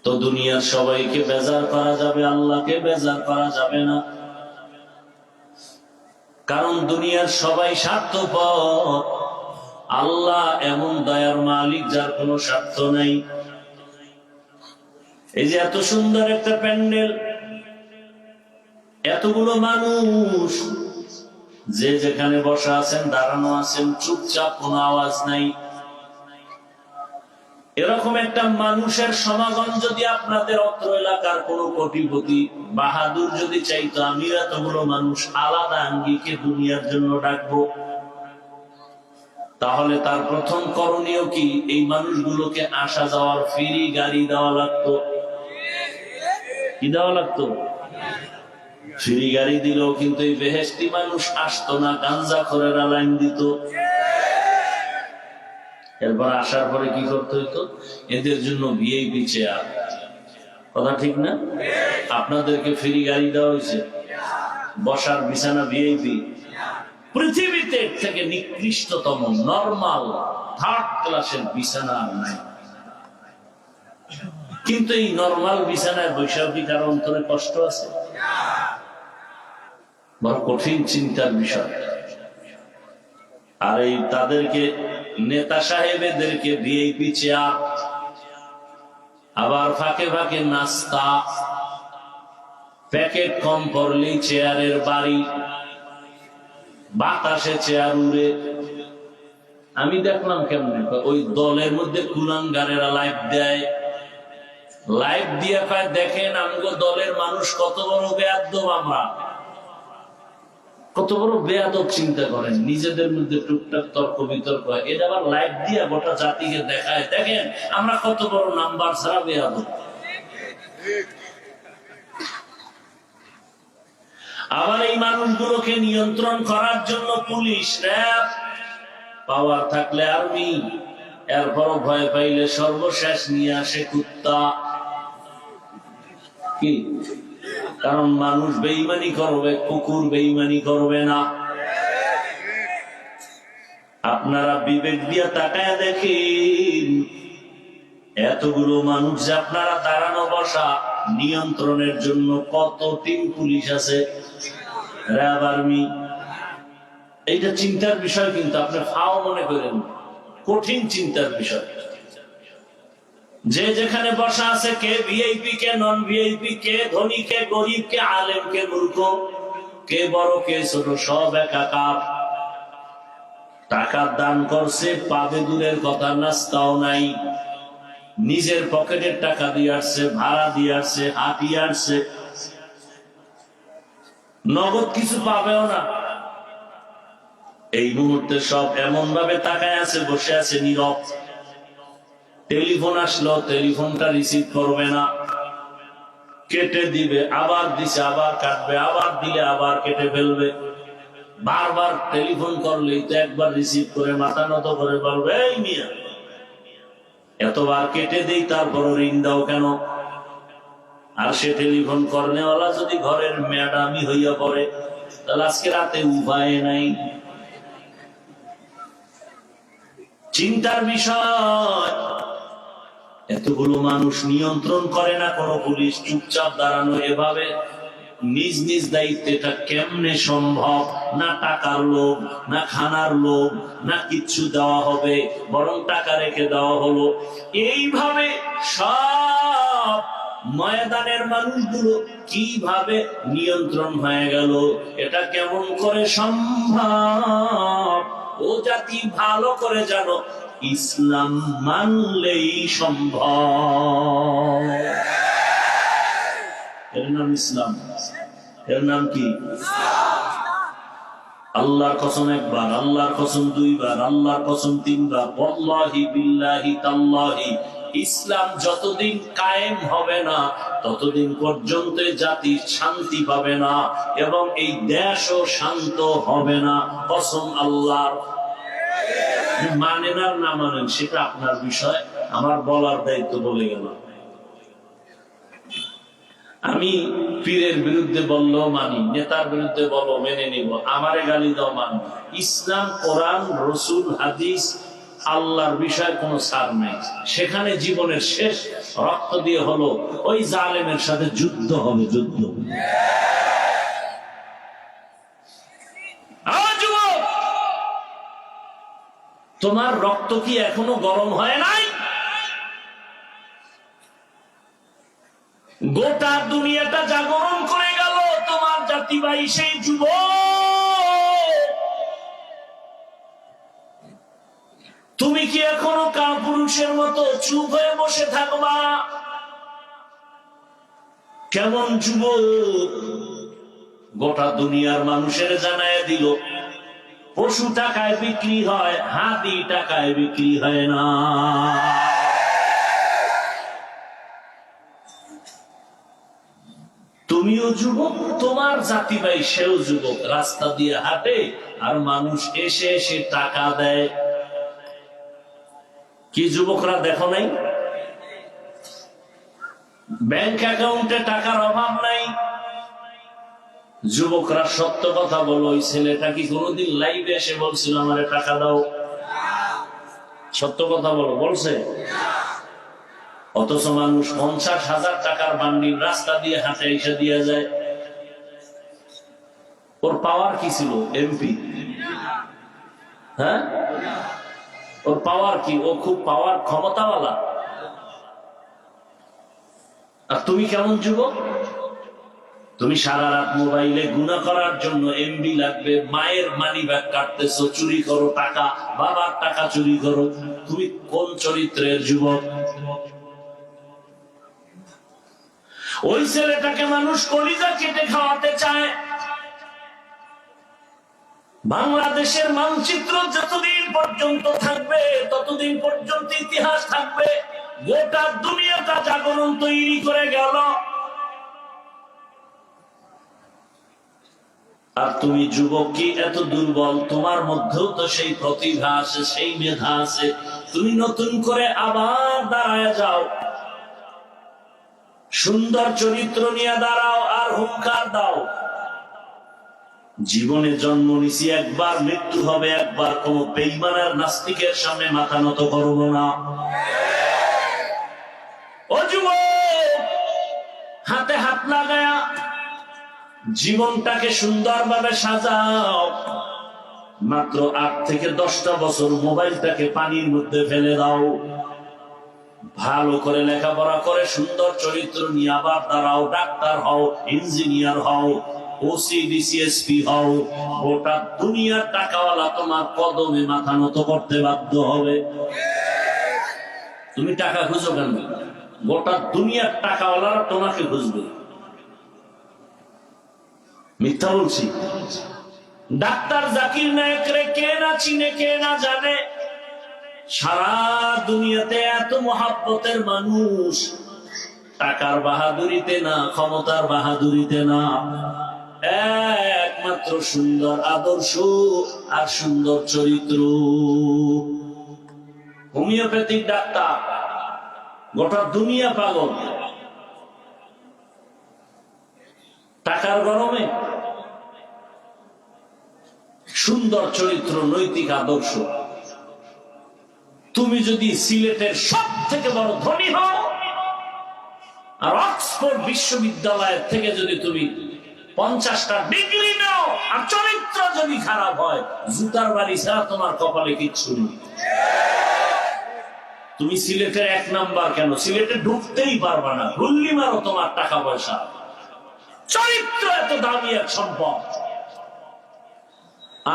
তো দুনিয়ার সবাইকে বেজার করা যাবে, আল্লাহকে বেজার করা যাবে না। কারণ দুনিয়ার সবাই স্বার্থপর, আল্লাহ এমন দয়ার মালিক যার কোনো স্বার্থ নাই। এই যে এত সুন্দর একটা প্যান্ডেল, এতগুলো মানুষ, যে যেখানে বসা আছেন, দাঁড়ানো আছেন, চুপচাপ, কোনো আওয়াজ নাই। এরকম একটা মানুষের সমাগম যদি আপনাদের অত্র এলাকার কোন কোটিপতি বাহাদুর যদি চাইতো, আমি এতগুলো মানুষ আলাদা আঙ্গিকে দুনিয়ার জন্য ডাকবো, তাহলে তার প্রথম করণীয় কি? এই মানুষগুলোকে আসা যাওয়ার ফ্রি গাড়ি দেওয়া লাগতো। কি দেওয়া লাগতো? ফ্রি গাড়ি দিলেও কিন্তু এই বেহেশতি মানুষ আসতো না, গাঞ্জাখোরেরা লাইন দিত। এরপর আসার পরে কি করতে হইতো? এদের জন্য ভিআইপি চেয়ার। কথা ঠিক না? আপনাদেরকে ফ্রি গাড়ি দেওয়া হয়েছে, বসার বিছানা ভিআইপি। পৃথিবীতে থেকে নিকৃষ্টতম নরমাল থার্ড ক্লাসের বিছানা আর নাই। কিন্তু এই নরমাল বিছানায় বৈশাখী কারো অন্তরে কষ্ট আছে, বড় কঠিন চিন্তার বিষয়। আর এই তাদেরকে নেতা সাহেবদেরকে ভিআইপি চেয়ার, আবার ফাঁকে ফাঁকে নাস্তা, প্যাকেট কম পড়লেই চেয়ারের বাড়ি, বাতাসে চেয়ার উড়ে। আমি দেখলাম কেমন ওই দলের মধ্যে কুলাঙ্গারেরা লাইভ দেয়, লাইভ দিয়ে পায়, দেখেন আমগো দলের মানুষ কত বড় বেয়াদব, আমরা কত বড় বেয়াদব। চিন্তা করেন, নিজেদের মধ্যে টুকটাক তর্ক বিতর্ক, এটা আবার লাইভ দিয়ে গোটা জাতিকে দেখায়, দেখেন আমরা কত বড় নাম্বার ছাড়া বেয়াদব। আবার এই মানুষগুলোকে নিয়ন্ত্রণ করার জন্য পুলিশ, র্যাব, পাওয়ার থাকলে আর্মি, এরপরও ভয় পাইলে সর্বশেষ নিয়ে আসে কুত্তা। কি? কারণ মানুষ বেঈমানি করবে, কুকুর বেঈমানি করবে না। আপনারা বিবেক দিয়ে তাকায় দেখেন, এতগুলো মানুষ যে আপনারা দাঁড়ানো বসা নিয়ন্ত্রণের জন্য কত টিম পুলিশ আছে, র্যাব, আর্মি। এইটা চিন্তার বিষয়, কিন্তু আপনি ফাও মনে করেন, কঠিন চিন্তার বিষয়। যে যেখানে বসা আছে, কে ভিআইপি, কে নন ভিআইপি, কে ধনী, কে গরিব, কে আলেম, কে মূর্খ, কে বড়, কে ছোট, সব একাকার। টাকা দান করছে, পাবে দূরের কথা, নাস্তাও নাই। নিজের পকেটের টাকা দিয়ে আসছে, ভাড়া দিয়ে আসছে, হাঁটিয়ে আসছে, নগদ কিছু পাবেও না। এই মুহূর্তে সব এমন ভাবে তাকায় আছে, বসে আছে নীরব। টেলিফোন আসলো, টেলিফোনটা রিসিভ করবে না, কেটে দিবে, আবার দিছে, আবার কাটবে, আবার দিলে আবার কেটে ফেলবে। বারবার টেলিফোন করলেই তো একবার রিসিভ করে মাথা নত করে বলবে, এই মিয়া এতবার কেটে দেই, তারপর রিং দাও কেন? আর সে টেলিফোন করনেওয়ালা যদি ঘরের ম্যাডামই হইয়া পড়ে, তাহলে আজকে রাতে উপায় নাই। চিন্তার বিষয়, এতগুলো মানুষ নিয়ন্ত্রণ করে না কোনো পুলিশ, চুপচাপ দাঁড়ানো এভাবে নিজ নিজ দায়িত্বে। এটা কেমনে সম্ভব? না টাকার লোভ, না খানার লোভ, না কিচ্ছু দেওয়া হবে, বরং টাকা রেখে দেওয়া হলো। এইভাবে সব ময়দানের মানুষগুলো কিভাবে নিয়ন্ত্রণ হয়ে গেল, এটা কেমন করে সম্ভব? ও জাতি ভালো করে জানো, ইসলাম মানলেই সম্ভব। এর নাম ইসলাম। এর নাম কি? আল্লাহর কসম একবার, আল্লাহর কসম দুইবার, আল্লাহর কসম তিনবার, ওয়াল্লাহি বিল্লাহি তাল্লাহি, ইসলাম যতদিন কায়েম হবে না ততদিন পর্যন্ত জাতি শান্তি পাবে না, এবং এই দেশও শান্ত হবে না। কসম আল্লাহর। মানেন আর না মানেন সেটা আপনার বিষয়, আমার বলার দায়িত্ব বলে গেল। আমি পীরের বিরুদ্ধে বললেও মানি, নেতার বিরুদ্ধে বলো মেনে নিব, আমারে গালি দাও মানি। ইসলাম, কোরআন, রসুল, হাদিস আল্লাহর বিষয়ে কোনো ছাড় নাই। সেখানে জীবনের শেষ রক্ত দিয়ে হলো ওই জালেমের সাথে যুদ্ধ হবে, যুদ্ধ। যুবক, তোমার রক্ত কি এখনো গরম হয় নাই? গোটা দুনিয়াটা জাগরণ করে গেল তোমার জাতি ভাই সেই যুবক। তুমি কি এখনো কাপুরুষের মতো চুপ হয়ে বসে থাকবা? কেমন যুবক? গোটা দুনিয়ার মানুষের জানায় দিল পশু টাকায় বিক্রি হয়, হাতি টাকায় বিক্রি হয় না। তুমিও যুবক, তোমার জাতি ভাই সেও যুবক, রাস্তা দিয়ে হাঁটে আর মানুষ এসে এসে টাকা দেয়। কি যুবকরা দেখো নাই? ব্যাংক অ্যাকাউন্টে টাকার অভাব নাই। যুবকরা সত্য কথা বলো, ওই ছেলেটা কি কোনোদিন লাইভে এসে বলছিল আমারে টাকা দাও? সত্য কথা বলো, বলছে? অথচ মানুষ 50,000 টাকার বান্ডিল রাস্তা দিয়ে হাঁটে এসে দিয়ে যায়। ওর পাওয়ার কি ছিল? এমপি? হ্যাঁ, ওর পাওয়ার কি? ও খুব পাওয়ার ক্ষমতাওয়ালা। আর তুমি কেমন যুবক? তুমি সারা রাত মোবাইলে গুনাহ করার জন্য এমবি লাগবে, মায়ের মানি ব্যাগ কাটতেছো, চুরি করো টাকা, বাবার টাকা চুরি করো। তুমি কোন চরিত্রের যুবক? ওই ছেলেটাকে মানুষ কলিজা কেটে খাওয়াতে চায়। বাংলাদেশের মানচিত্র যতদিন পর্যন্ত থাকবে ততদিন পর্যন্ত ইতিহাস থাকবে। গোটা দুনিয়াটা জাগরণ তৈরি করে গেল। আর তুমি যুবক কি এত দুর্বল? তোমার মধ্যেও তো সেই প্রতিভা আছে, সেই মেধা আছে। তুমি নতুন করে আবার দাঁড়ায় যাও, সুন্দর চরিত্র নিয়ে দাঁড়াও আর হুঙ্কার দাও। জীবনে জন্ম নিছি একবার, মৃত্যু হবে একবার। কোন বেঈমান আর নাস্তিকের সামনে মাথা নত করব না। ও যুবক, হাতে হাত লাগায়া জীবনটাকে সুন্দরভাবে সাজাও। মাত্র 8 থেকে 10টা বছর মোবাইলটাকে পানির মধ্যে ফেলে দাও। ভালো করে লেখাপড়া করে সুন্দর চরিত্র নিয়ে আবার দাঁড়াও। ডাক্তার হও, ইঞ্জিনিয়ার হও, ওসি ডিসিএসপি হও। গোটা দুনিয়ার টাকাওয়ালা তোমার কদমে মাথা নত করতে বাধ্য হবে। তুমি টাকা খুঁজো কেন? গোটা দুনিয়ার টাকাওয়ালারা তোমাকে খুঁজবে। মিথ্যা বলছি? ডাক্তার জাকির নায়েকরে কে না চিনে, কে না জানে? সারা দুনিয়াতে এত মহাব্বতের মানুষ, টাকার বাহাদুরিতে না, ক্ষমতার বাহাদুরিতে না, একমাত্র সুন্দর আদর্শ আর সুন্দর চরিত্র। হোমিওপ্যাথিক ডাক্তার, গোটা দুনিয়া পাগল টাকার গরমে। সুন্দর চরিত্র, নৈতিক আদর্শ। তুমি যদি সিলেটের সব থেকে বড় ধনী হও আর অক্সফোর্ড বিশ্ববিদ্যালয়ের থেকে যদি তুমি 50টা ডিগ্রি নাও আর চরিত্র যদি খারাপ হয়, জুতার বাড়ি ছাড়া তোমার কপালে কিচ্ছু নেই। তুমি সিলেটের 1 নাম্বার কেন? সিলেটে ঢুকতেই পারবা না। গুল্লি মারো তোমার টাকা পয়সা। চরিত্র এত দামি এক সম্পদ।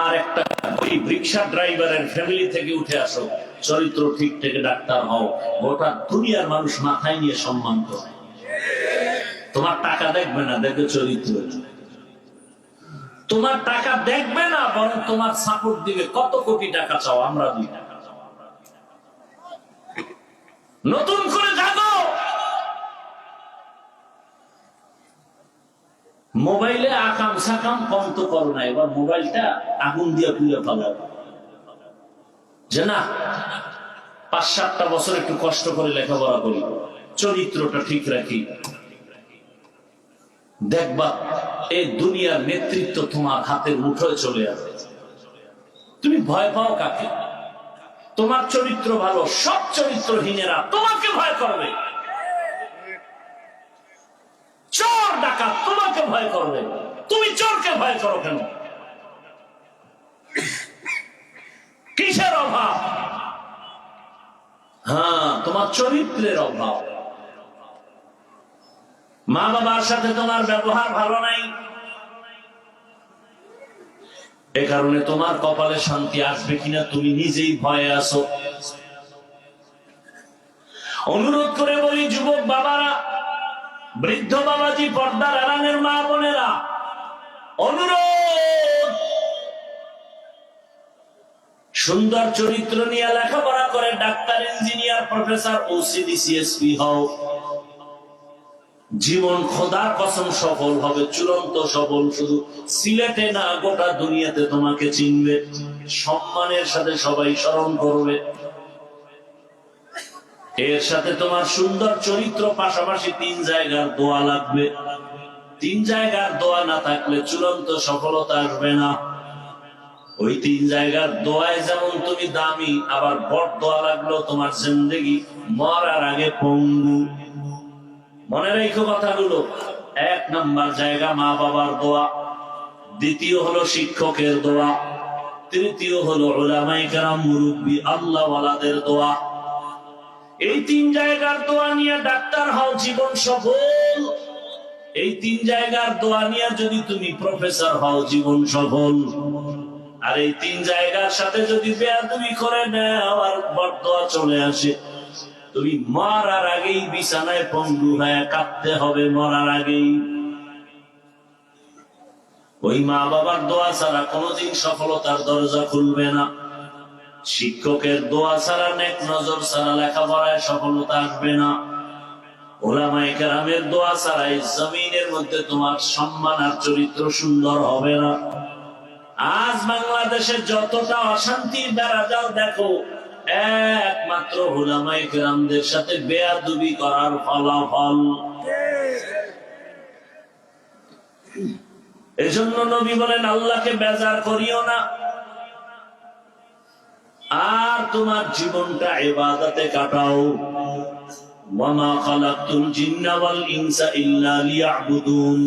আর একটা গরিব রিক্সা ড্রাইভারের ফ্যামিলি থেকে উঠে আসো, চরিত্র ঠিক থেকে ডাক্তার হও, গোটা দুনিয়ার মানুষ মাথায় নিয়ে সম্মান করে। তোমার টাকা দেখবে না, দেখবে চরিত্র। তোমার টাকা দেখবে না, বরং তোমার সাপোর্ট দিবে। কত কোটি টাকা চাও, আমরা দিই। নতুন করে জাগো। মোবাইলে আকাম সাকাম কম তো করো না, এবার মোবাইলটা আগুন দিয়ে পুড়ে ফেলাও। যে না, 5-7টা বছর একটু কষ্ট করে লেখাপড়া করি, চরিত্রটা ঠিক রাখি, দেখবা এই দুনিয়ার নেতৃত্ব তোমার হাতের মুঠোয় চলে আসবে। তুমি ভয় পাও কাকে? তোমার চরিত্র ভালো, সব চরিত্রহীনেরা তোমাকে ভয় করবে। চোর ডাকাত তোমাকে ভয় করবে, তুমি চোরকে ভয় করো কেন? কিসের অভাব? হ্যাঁ, তোমার চরিত্রের অভাব। মা বাবার সাথে তোমার ব্যবহার ভালো নাই, এ কারণে তোমার কপালে শান্তি আসবে কিনা তুমি নিজেই ভয়ে আছো। অনুরোধ করে বলি যুবক বাবারা, বৃদ্ধ বাবাজি, পর্দার আড়ালের মা বোনেরা, অনুরোধ, সুন্দর চরিত্র নিয়ে লেখাপড়া করে doctor, engineer, professor, OCD, CSP হও। জীবন খোদার কসম সফল হবে, চূড়ান্ত সফল। শুধু সিলেটে না, গোটা দুনিয়াতে তোমাকে চিনবে, সম্মানের সাথে সবাই স্মরণ করবে। এর সাথে তোমার সুন্দর চরিত্র, পাশাপাশি 3 জায়গার দোয়া লাগবে। 3 জায়গার দোয়া না থাকলে চূড়ান্ত সফলতা আসবে না। ওই 3 জায়গার দোয়ায় যেমন তুমি দামি, আবার বড় দোয়া লাগলো তোমার জিন্দেগি মরার আগে পঙ্গু। মনে রেখো কথাগুলো। 1 নাম্বার জায়গা মা বাবার দোয়া, দ্বিতীয় হলো শিক্ষকের দোয়া, তৃতীয় হলো উলামায়ে কেরাম, মুরব্বী, আল্লাহ ওয়ালাদের দোয়া। এই 3 জায়গার দোয়া নিয়ে ডাক্তার হও, জীবন সফল। এই 3 জায়গার দোয়া নিয়ে যদি তুমি প্রফেসর হও, জীবন সফল। আর এই 3 জায়গার সাথে যদি বেয়াদবি করে নাও আর বরদোয়া চলে আসে, তুমি মরার আগেই বিছানায় পঙ্গু হয়ে কাঁদতে হবে, মরার আগেই। ওই মা বাবার দোয়া ছাড়া কোনোদিন সফলতার দরজা খুলবে না। শিক্ষকের দোয়া ছাড়া, নেক নজর ছাড়া লেখাপড়ায় সফলতা আসবে না। উলামায়ে কেরামের দোয়া ছাড়া এই জমিনের মধ্যে তোমার সম্মান আর চরিত্র সুন্দর হবে না। আজ বাংলাদেশে যতটা অশান্তি বেড়া যাও দেখো, একমাত্র উলামায়ে কেরামদের সাথে বেয়াদবি করার ফলাফল। এজন্য নবী বলেন, আল্লাহকে বেজার করিও না, আর তোমার জীবনটা ইবাদতে কাটাও। ওয়ামা খালাকতুল জিন্না ওয়াল ইনসা ইল্লা লিয়াবুদুন।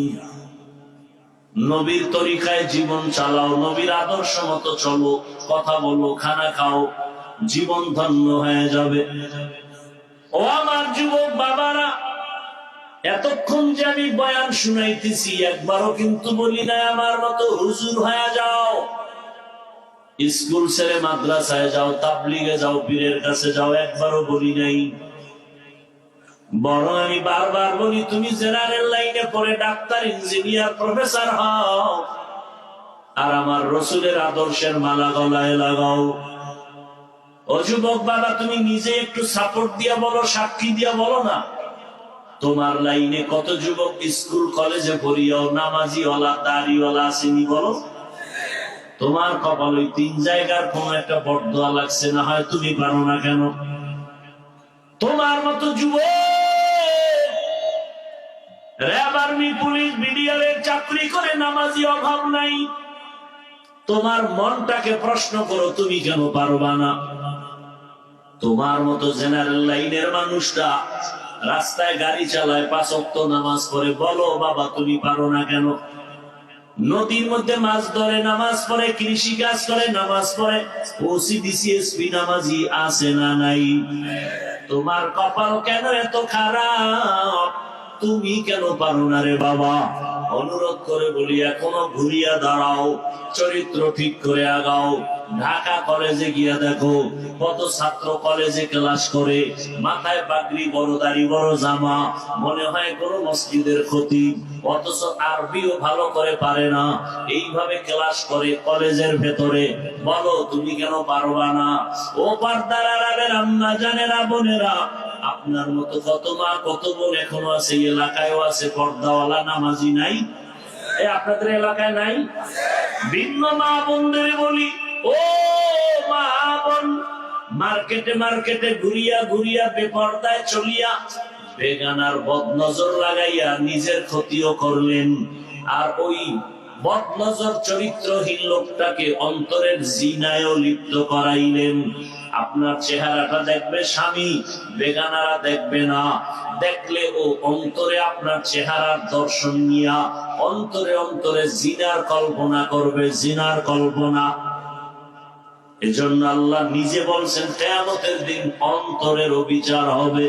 নবীর তরিকায় জীবন চালাও, নবীর আদর্শ মতো চলো, কথা বলো, খানা খাও, জীবন ধন্য হয়ে যাবে। ও আমার যুবক বাবারা, এতক্ষণ যে আমি বয়ান শুনাইতেছি, একবারও কিন্তু বলি না আমার মতো হুজুর হয়ে যাও, স্কুল ছেড়ে মাদ্রাসায় যাও, তাবলিগে যাও, পীরের কাছে যাও, একবারও বলি নাই। বরং আমি বারবার বলি, তুমি জেনারেল লাইনে পড়ে ডাক্তার, ইঞ্জিনিয়ার, প্রফেসর হও, আর আমার রসুলের আদর্শের মালা গলায় লাগাও। ও যুবক বাবা, তুমি নিজে একটু সাপোর্ট দিয়ে বলো, সাক্ষী দিয়ে বলো না, তোমার লাইনে কত যুবক স্কুল কলেজে পড়িয়াও নামাজি ওয়ালা, দাড়িওয়ালা আসেনি, বলো? তোমার কপাল ওই 3 জায়গার কোন একটা বরদোয়া লাগছে না, হয় তুমি পারো না কেন? তোমার মতো যুবক র‍্যাব, আর্মি, পুলিশ, বিডিআরের চাকরি করে নামাজি অভাব নাই। তোমার মনটাকে প্রশ্ন করো, তুমি কেন পারবা না? তোমার মতো জেনারেল লাইনের মানুষটা রাস্তায় গাড়ি চালায়, 5 ওয়াক্ত নামাজ পড়ে, বলো বাবা তুমি পারো না কেন? নদীর মধ্যে মাছ ধরে নামাজ পড়ে, কৃষি কাজ করে নামাজ পড়ে, ওসিডি, সিএসপি নামাজি আছে না নাই? তোমার কপাল কেন এত খারাপ? তুমি কেন পারো না রে বাবা? অনুরোধ করে বলি, এখনো ঘুরিয়া দাঁড়াও, চরিত্র ঠিক করে আগাও। ঢাকা কলেজে গিয়া দেখো, কত ছাত্র কলেজে ক্লাস করে, মাথায় পাগড়ি, বড় দাড়ি, বড় জামা, মনে হয় কোন মসজিদের খতিব, অথচ আরবিও ভালো করে পারে না, এইভাবে ক্লাস করে কলেজের ভেতরে। বলো তুমি কেন পারবা না? ও পর্দার আড়ালের আম্মা জানেরা, বোনেরা, আপনার মতো কত মা, কত বোন এখনো আছে, এলাকায়ও আছে পর্দাওয়ালা নামাজি, নাই? আপনাদের এলাকায় নাই? ভিন্ন মা বোনদের বলি, ও মা বোন, মার্কেটে মার্কেটে ঘুরিয়া ঘুরিয়া বেপর্দায় চলিয়া বেগানার বদনজর লাগাইয়া নিজের ক্ষতিও করলেন, আর ওই বদনজর চরিত্রহীন লোকটাকে অন্তরের জিনায়ও লিপ্ত করাইলেন। আপনার চেহারাটা দেখবে স্বামী, বেগানারা দেখবে না। দেখলে ও অন্তরে আপনার চেহারার দর্শন নিয়া অন্তরে অন্তরে জিনার কল্পনা করবে, জিনার কল্পনা। এজন্য আল্লাহ নিজে বলছেন কিয়ামতের দিন অন্তরের বিচার হবে।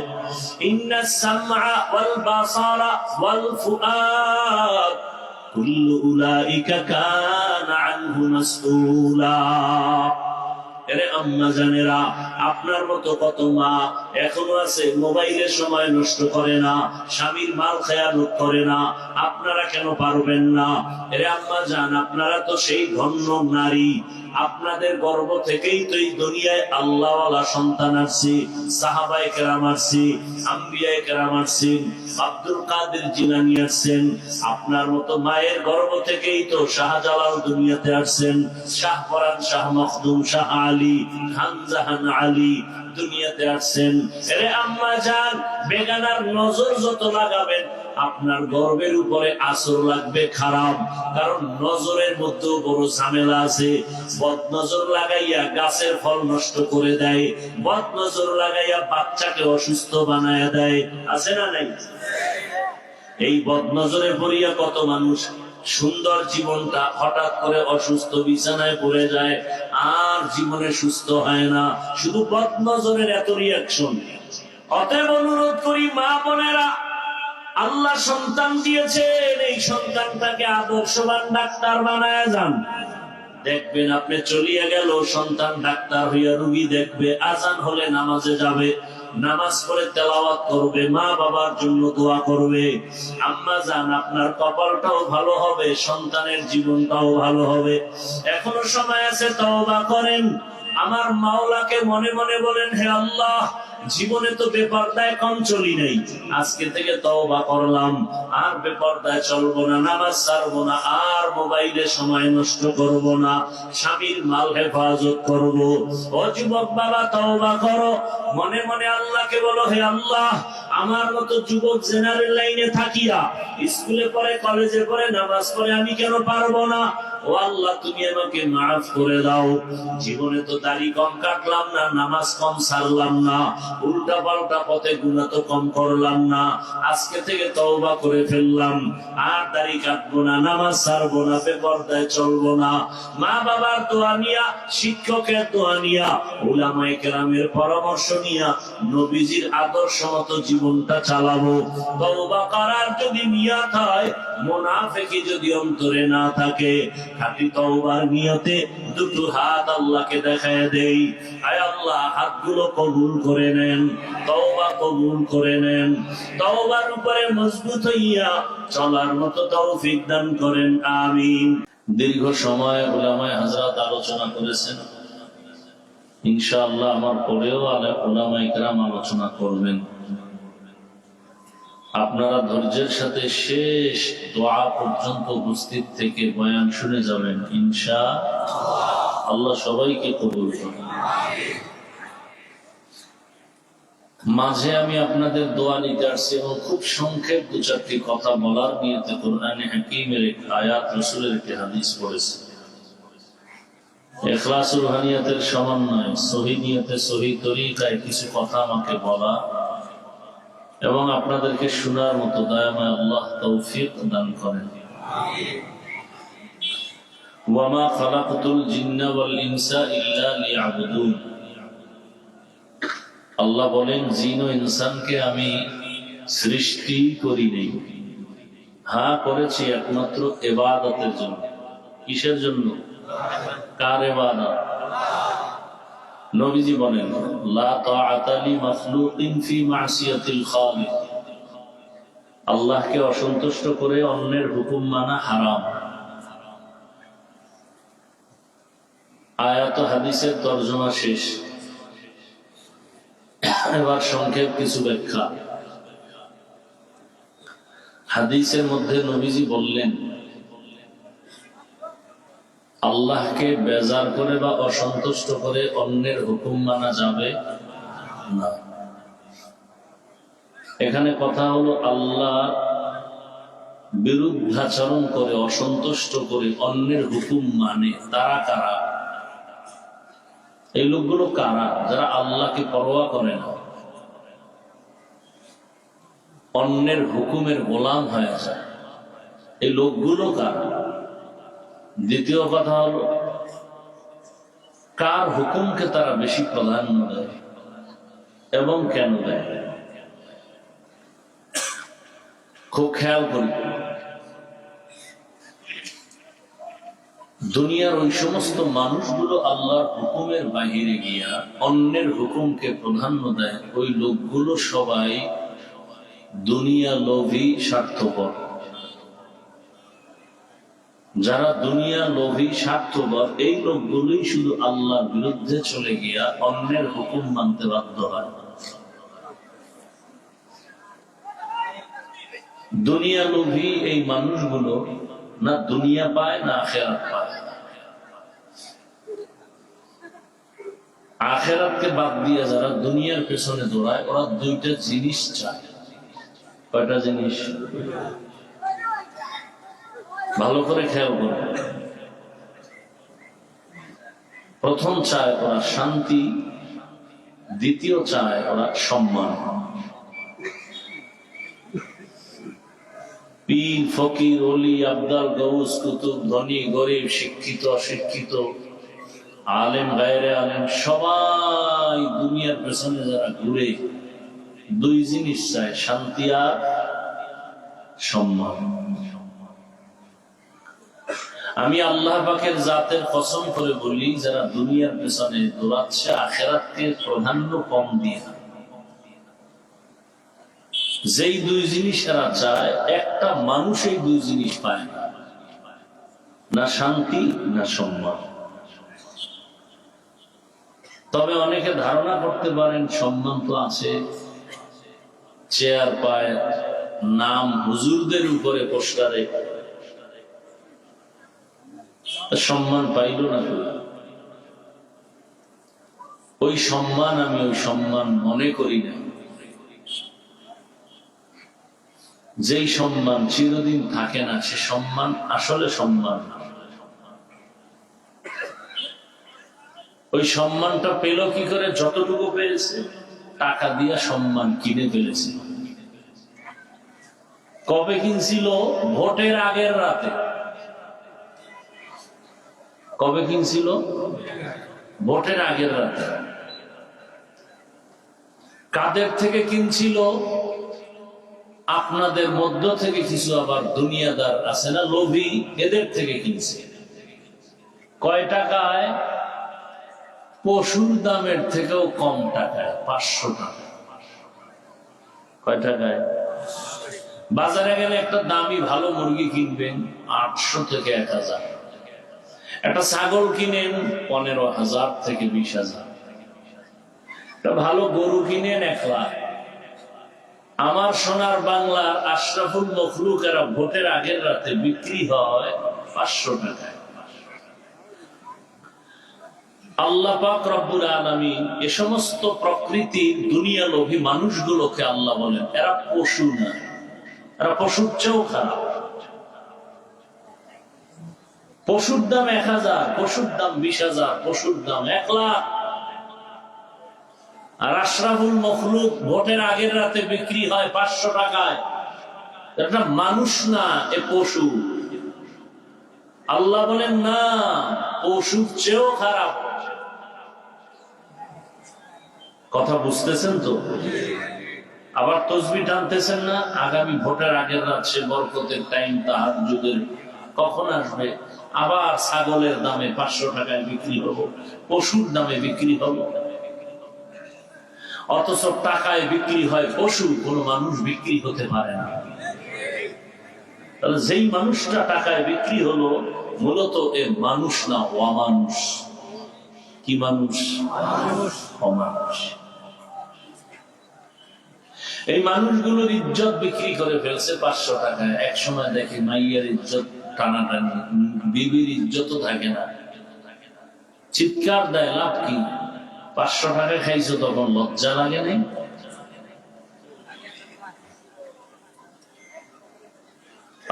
ইন্নাস সামআ ওয়াল বাসারা ওয়াল ফুআদ কুল্লু উলাইকা কানা আনহু মাসউলা। এরে আম্মা জানেরা, আপনার মতো কত মা এখনো আছে মোবাইলের সময় নষ্ট করে না, স্বামীর মাল খেয়ানত করে না। আপনারা কেন পারবেন না? এরে আম্মা জান, আপনারা তো সেই ধন্য নারী। আপনাদের গর্ভ থেকেই তো এই দুনিয়ায় আল্লাহওয়ালা সন্তান আসছে, সাহাবায়ে কেরাম আসছে, আম্বিয়ায়ে কেরাম আসছেন, আব্দুল কাদের জিলানী আসছেন। আপনার মতো মায়ের গর্ভ থেকেই তো শাহজালাল দুনিয়াতে আসছেন, শাহপরান, শাহ মখদুম, শাহ আলী, খান জাহান আলী দুনিয়াতে আসছেন। এরে আম্মা জান, বেগানার নজর যত লাগাবেন আপনার গর্বের উপরে আসর লাগবে খারাপ। কারণ নজরের মধ্যেও বড় ঝামেলা আছে। বদ নজর লাগাইয়া গাছের ফল নষ্ট করে দেয়, বদ নজর লাগাইয়া বাচ্চাকে অসুস্থ বানায় দেয়, আছে না নাই? এই বদ নজরে পড়িয়া কত মানুষ সুন্দর জীবনটা হঠাৎ করে অসুস্থ বিছানায় পড়ে যায়, আর জীবনে সুস্থ হয় না, শুধু বদ নজরের এত রিয়াকশন। অতএব অনুরোধ করি মা বোনেরা, আল্লাহ সন্তান দিয়েছেন, এই সন্তানটাকে আদর্শবান ডাক্তার বানায় যান। দেখবেন আপনি চলিয়া গেল সন্তান ডাক্তার হইয়া রুগী দেখবে, আজান হলে নামাজে যাবে, নামাজ পড়ে তেলাওয়াত করবে, মা বাবার জন্য দোয়া করবে। আম্মা জান, আপনার কপালটাও ভালো হবে, সন্তানের জীবনটাও ভালো হবে। এখনো সময় আছে, তওবা করেন। আমার মাওলাকে মনে মনে বলেন, হে আল্লাহ, জীবনে তো বেপরদায় কম চলি নাই, আজকে থেকে তওবা করলাম, আর বেপরদায় চলবো না, নামাজ ছাড়বো না, আর মোবাইলে সময় নষ্ট করব না, স্বামীর মাল হেফাজত করব। ও যুবক বাবা, তওবা করো, মনে মনে আল্লাহকে বলো, হে আল্লাহ, আমার মতো যুবক জেনারেল লাইনে থাকিয়া স্কুলে পড়ে, কলেজে পড়ে, নামাজ পড়ে আমি কেন পারবো না? ও আল্লাহ, তুমি আমাকে মাফ করে দাও। জীবনে তো দাড়ি কম কাটলাম না, নামাজ কম ছাড়লাম না, উল্টা পাল্টা পথে গুনাহ তো কম করলাম না, আজকে থেকে তওবা করে ফেললাম, আর দাড়ি কাটবো না, নামাজ ছাড়বো না, বেপরদায় চলবো না। মা বাবার দোয়া নিয়া, শিক্ষকের দোয়া নিয়া, উলামায়ে কেরামের পরামর্শ নিয়া নবীজির আদর্শ মতো জীবনটা চালাবো। তওবা করার যদি নিয়ত হয়, মুনাফিকি যদি অন্তরে না থাকে, খাঁটি তওবার নিয়তে দুটো হাত আল্লাহকে দেখায় দেই। আয় আল্লাহ, হাতগুলো কবুল করে নেন, তওবা কবুল করে নেন, তওবার উপরে মজবুত হইয়া চলার মতো তৌফিক দান করেন, আমিন। দীর্ঘ সময় উলামায়ে হযরত আলোচনা করেছেন, ইনশাআল্লাহ আমার পরেও উলামায়ে কেরাম আলোচনা করবেন। আপনারা ধৈর্যের সাথে শেষ দোয়া পর্যন্ত উপস্থিত থেকে বয়ান শুনে যাবেন, ইনশাআল্লাহ। আল্লাহ সবাইকে কবুল করুন। মাঝে আমি আপনাদের দোয়া নিতে আসছি এবং খুব সংক্ষেপ দু চারটি কথা বলার নিয়তে কোরআনে হাকিমের এক আয়াত, রাসূলের একটি হাদিস পড়েছি। ইখলাস রুহানিয়াতের সমন্বয়, সহি নিয়তে, সহি তরিকায় কিছু কথা আমাকে বলা এবং আপনাদেরকে শোনার মতো দয়াময় আল্লাহ তৌফিক দান করেন। ওয়ামা খালাকতুল জিন্না ওয়াল ইনসা ইল্লা লিয়াবুদুন। আল্লাহ বলেন, জিন ও ইনসানকে আমি সৃষ্টি করি নাই, হ্যাঁ করেছি একমাত্র ইবাদতের জন্য। কিসের জন্য? কার ইবাদত? নবীজি বলেন, লা তাআতা লি মাখলুকিন ফি মাসিয়াতিল খালিক। আল্লাহকে অসন্তুষ্ট করে অন্যের হুকুম মানা হারাম। আয়াত হাদিসের তরজমা শেষ, এবার সংক্ষেপ কিছু ব্যাখ্যা। হাদিসের মধ্যে নবীজি বললেন, আল্লাহকে বেজার করে বা অসন্তুষ্ট করে অন্যের হুকুম মানা যাবে না। এখানে কথা হলো, আল্লাহ বিরুদ্ধাচরণ করে, অসন্তুষ্ট করে অন্যের হুকুম মানে তারা কারা? এই লোকগুলো কারা? যারা আল্লাহকে পরোয়া করে না, অন্যের হুকুমের গোলাম হয়ে যায়। এই লোকগুলো কারা? দ্বিতীয় কথা হলো, কার হুকুমকে তারা বেশি প্রাধান্য দেয় এবং কেন দেয়? খুব খেয়াল করি, দুনিয়ার ওই সমস্ত মানুষগুলো আল্লাহর হুকুমের বাহিরে গিয়া অন্যের হুকুমকে প্রাধান্য দেয়, ওই লোকগুলো সবাই দুনিয়া লোভী, স্বার্থপর। যারা দুনিয়া লোভী, স্বার্থপর, এই লোকগুলোই শুধু আল্লাহর বিরুদ্ধে চলে গিয়া অন্যের হুকুম মানতে বাধ্য হয়। দুনিয়া লোভী এই মানুষগুলো না দুনিয়া পায় না আখেরাত পায়। আখেরাতকে বাদ দিয়ে যারা দুনিয়ার পেছনে দৌড়ায়, ওরা দুইটা জিনিস চায়। কয়টা জিনিস? ভালো করে খেয়াল করো। প্রথম চায় ওরা শান্তি, দ্বিতীয় চায় ওরা সম্মান। পীর, ফকির, ওলি, আবদাল, গৌস, কুতুব, ধনী, গরিব, শিক্ষিত, অশিক্ষিত, আলেম, গায়রে আলেম, সবাই দুনিয়ার পেছনে যারা ঘুরে, দুই জিনিস চায়, শান্তি আর সম্মান। আমি আল্লাহ পাকের জাতের কসম করে বলি, যারা দুনিয়ার পেছনে দৌড়াচ্ছে আখেরাতকে প্রাধান্য কম দিয়ে, যেই দুই জিনিস এরা চায়, একটা মানুষ এই দুই জিনিস পায় না, না শান্তি না সম্মান। তবে অনেকে ধারণা করতে পারেন সম্মান তো আছে, চেয়ার পায়, নাম হুজুরদের উপরে পোস্টারে, সম্মান পাইল না। ওই সম্মান আমি ওই সম্মান মনে করি না। যেই সম্মান চিরদিন থাকে না, সে সম্মান আসলে সম্মান। ওই সম্মানটা পেল কি করে? যতটুকু পেয়েছে টাকা দিয়া সম্মান কিনে ফেলেছে। কবে কিনছিল? ভোটের আগের রাতে। কবে কিনছিল? ভোটের আগের রাতে। কাদের থেকে কিনছিল? আপনাদের মধ্য থেকে কিছু আবার দুনিয়াদার আছে না, লোভী, এদের থেকে কিনছে। কয় টাকায়? পশুর দামের থেকেও কম টাকায়, 500 টাকা। কয় টাকায়? বাজারে গেলে একটা দামি ভালো মুরগি কিনবেন 800 থেকে 1000। একটা ছাগল কিনেন 15,000 থেকে 20,000। একটা ভালো গরু কিনেন 1 লাখ। আমার সোনার বাংলার আশরাফুল মখলুক এরা ভোটের আগের রাতে বিক্রি হয় 500 টাকায়। আল্লাহ পাক রব্বুল আলামিন এ সমস্ত প্রকৃতির দুনিয়া লোভী মানুষগুলোকে আল্লাহ বলেন এরা পশু না, এরা পশুর চেয়েও খারাপ। পশুর দাম 1000, পশুর দাম 20,000, পশুর দাম 1 লাখ। আর আশরাফুল মখলুক ভোটের আগের রাতে বিক্রি হয় 500 টাকায়। এটা মানুষ না, এ পশু। আল্লাহ বলেন না, পশুর চেয়েও খারাপ। কথা বুঝতেছেন তো? আবার তসবিহ টানতেছেন না? আগামী ভোটের আগের রাত সে বরকতের টাইম, তাহাজ্জুদের কখন আসবে? আবার ছাগলের দামে 500 টাকায় বিক্রি হবো, পশুর দামে বিক্রি হবো। অথচ টাকায় বিক্রি হয় পশু, কোন মানুষ বিক্রি হতে পারে না। তাহলে যেই মানুষটা টাকায় বিক্রি হলো, মূলত এ মানুষ না, অমানুষ। কি মানুষ? অমানুষ। এই মানুষগুলোর ইজ্জত বিক্রি করে ফেলছে 500 টাকায়। এক সময় দেখে মাইয়ার ইজ্জত টানাটানি, বিবির ইজ্জতও থাকে না, চিৎকার দেয়। লাভ কি? 500 টাকা খাইছো, তখন লজ্জা লাগে নাই?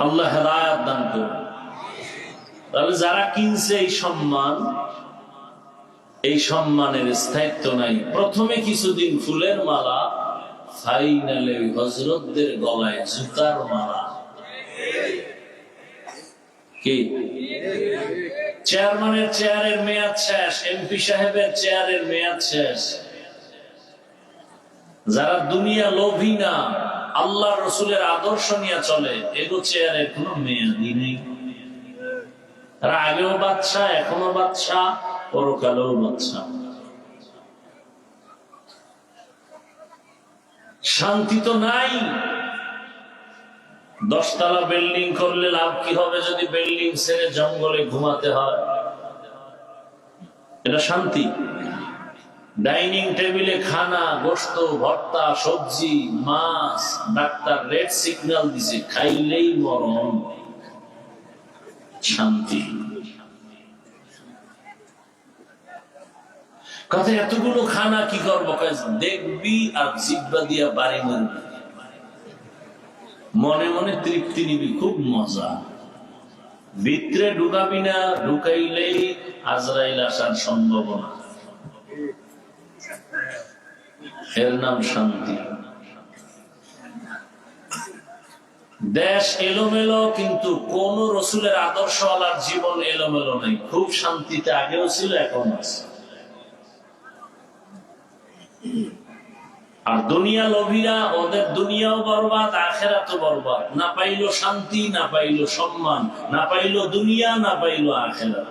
আল্লাহ হেদায়েত দান করুন। তাহলে যারা কিনছে এই সম্মান, এই সম্মানের স্থায়িত্ব নাই। প্রথমে কিছুদিন ফুলের মালা, ফাইনালে হযরতদের গলায় জুতার মালা। কি চেয়ারম্যানের চেয়ারের মেয়াদ শেষ, এমপি সাহেবের চেয়ারের মেয়াদ শেষ। যারা দুনিয়া লোভী না, আল্লাহ রসুলের আদর্শ নিয়ে চলে, এগো চেয়ারের কোন মেয়াদই নেই। তারা আগেও বাদশা, এখনো বাদশা, পরকালেও বাদশা। শান্তি তো নাই। 10 তলা বিল্ডিং করলে লাভ কি হবে যদি বিল্ডিং ছেড়ে জঙ্গলে ঘুমাতে হয়? এটা শান্তি? ডাইনিং টেবিলে খানা, গোশত, ভর্তা, সবজি, মাছ, ডাক্তার রেড সিগন্যাল দিছে, খাইলেই মরণ। শান্তি কথা, এতগুলো খানা কি করবো? দেখবি আর জিব্বা দিয়া বাড়ি মারবি, মনে মনে তৃপ্তি নিবি, খুব মজা। ভিতরে ঢুকাবি না, ঢুকাইলেই আজরাইল আসার সম্ভাবনা। এর নাম শান্তি। দেশ এলোমেলো, কিন্তু কোন রসুলের আদর্শওয়ালার জীবন এলোমেলো নেই। খুব শান্তিতে আগেও ছিল, এখন আছে। আর দুনিয়া লোভীরা, ওদের দুনিয়াও বরবাদ, আখেরাতও বরবাদ। না পাইলো শান্তি, না পাইলো সম্মান, না পাইলো দুনিয়া, না পাইলো আখেরাত।